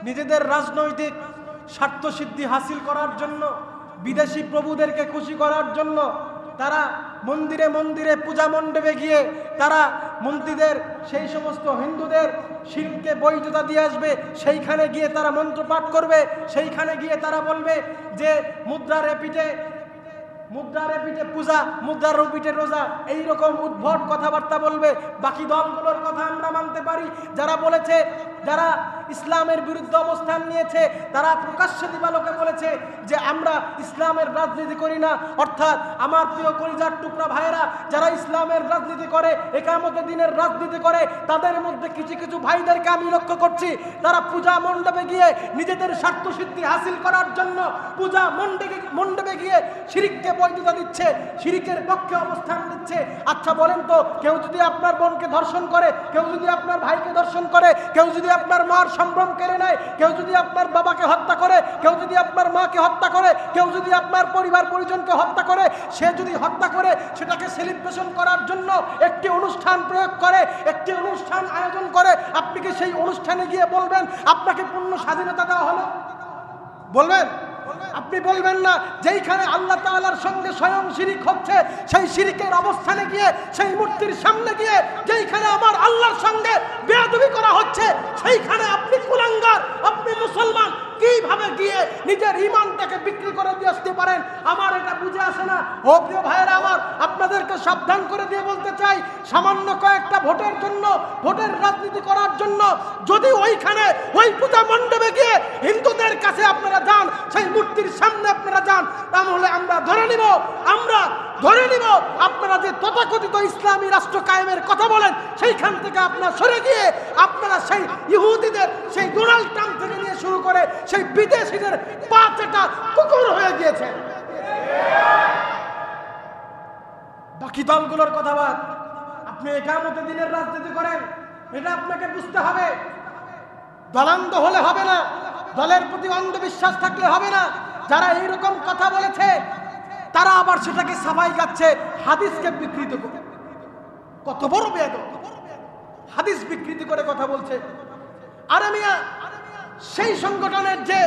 নিজেদের রাজনৈতিক স্বার্থসিদ্ধি হাসিল করার জন্য, বিদেশি প্রভুদেরকে খুশি করার জন্য তারা মন্দিরে মন্দিরে পূজা মণ্ডপে গিয়ে তারা মন্দিরের সেই সমস্ত হিন্দুদের শিরকে বৈধতা দিয়ে আসবে। সেইখানে গিয়ে তারা মন্ত্র পাঠ করবে, সেইখানে গিয়ে তারা বলবে যে মুদ্রার পিঠে পূজা, মুদ্রার পিঠে রোজা, এইরকম উদ্ভট কথাবার্তা বলবে। বাকি দলগুলোর কথা আমরা মানতে পারি, যারা বলেছে, যারা ইসলামের বিরুদ্ধে অবস্থান নিয়েছে, তারা প্রকাশ্যে দিবালোকে বলেছে যে আমরা ইসলামের রাজনীতি করি না। অর্থাৎ আমার প্রিয় কলিজার টুকরা ভাইয়েরা, যারা ইসলামের রাজনীতি করে, একামতে দিনের রাজনীতি করে, তাদের মধ্যে কিছু কিছু ভাইদেরকে আমি লক্ষ্য করছি, তারা পূজা মণ্ডপে গিয়ে নিজেদের স্বার্থসিদ্ধি হাসিল করার জন্য পূজা মণ্ডপে গিয়ে শিরককে বৈধতা দিচ্ছে, শিরকের পক্ষে অবস্থান নিচ্ছে। আচ্ছা বলেন তো, কেউ যদি আপনার বোনকে ধর্ষণ করে, কেউ যদি আপনার ভাইকে ধর্ষণ করে, কেউ যদি আপনার মার সম্ভ্রম কেড়ে নেয়, কেউ যদি আপনার বাবাকে হত্যা করে, কেউ যদি আপনার মাকে হত্যা করে, কেউ যদি আপনার পরিবার পরিজনকে হত্যা করে, সে যদি হত্যা করে সেটাকে সেলিব্রেশন করার জন্য একটি অনুষ্ঠান প্রয়োগ করে, একটি অনুষ্ঠান আয়োজন করে, আপনি কি সেই অনুষ্ঠানে গিয়ে বলবেন আপনাকে পূর্ণ স্বাধীনতা দেওয়া হলো? বলবেন? আপনি বলবেন না। যেইখানে আল্লাহ তাআলার সঙ্গে স্বয়ং শিরিক হচ্ছে, সেই শিরিকের অবস্থানে গিয়ে, সেই মূর্তির সামনে গিয়ে যেইখানে আমার আল্লাহর সঙ্গে বেয়াদবি করা হচ্ছে, সেইখানে আপনি কুলাঙ্গার, আপনি মুসলমান কিভাবে গিয়ে নিজের ঈমানটাকে বিক্রি করে দিয়ে আসতে পারেন? আমার এটা বুঝে আসে না। ও প্রিয় ভাইয়েরা আমার, আপনাদেরকে সাবধান করে দিয়ে বলতে চাই, সামান্য কয়েকটা ভোটের জন্য, ভোটের রাজনীতি করার জন্য যদি ওইখানে ওই পূজা মণ্ডপে গিয়ে হিন্দুদের কাছে আপনারা যান, সেই মূর্তির সামনে আপনারা যান, তাহলে আমরা ধরে নিব আপনারা যে তথাকথিত ইসলামী রাষ্ট্র কায়েমের কথা বলেন, সেইখান থেকে আপনারা সরে গিয়ে আপনারা সেই ইহুদিদের, সেই ডোনাল্ড ট্রাম্প থেকে নিয়ে শুরু করে সেই বিদেশিদের পাঁচটা কুকুর হয়ে গিয়েছে। বাকি দলগুলোর কথা বাদ, আপনি একামতে দিনের রাজনীতি করেন, এটা আপনাকে বুঝতে হবে। দলান্ধ হলে হবে না, দলের প্রতি অন্ধবিশ্বাস থাকলে হবে না। যারা এইরকম কথা বলেছে তারা আবার সেটাকে সাফাই গাচ্ছে, হাদিসকে বিকৃত করে। কত বড় বেয়াদব! হাদিস বিকৃতি করে কথা বলছে। আরে মিয়া, সেই সংগঠনের যে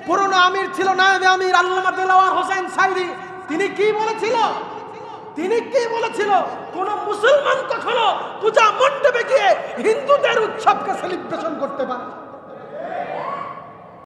পুরনো আমির ছিল, নায়েবে আমির আল্লামা দেলাওয়ার হোসেন সাইদি, তিনি কি বলেছিল? কোন মুসলমান কখনো পূজা মণ্ডপে গিয়ে হিন্দুদের উৎসবকে সেলিব্রেশন করতে পারে?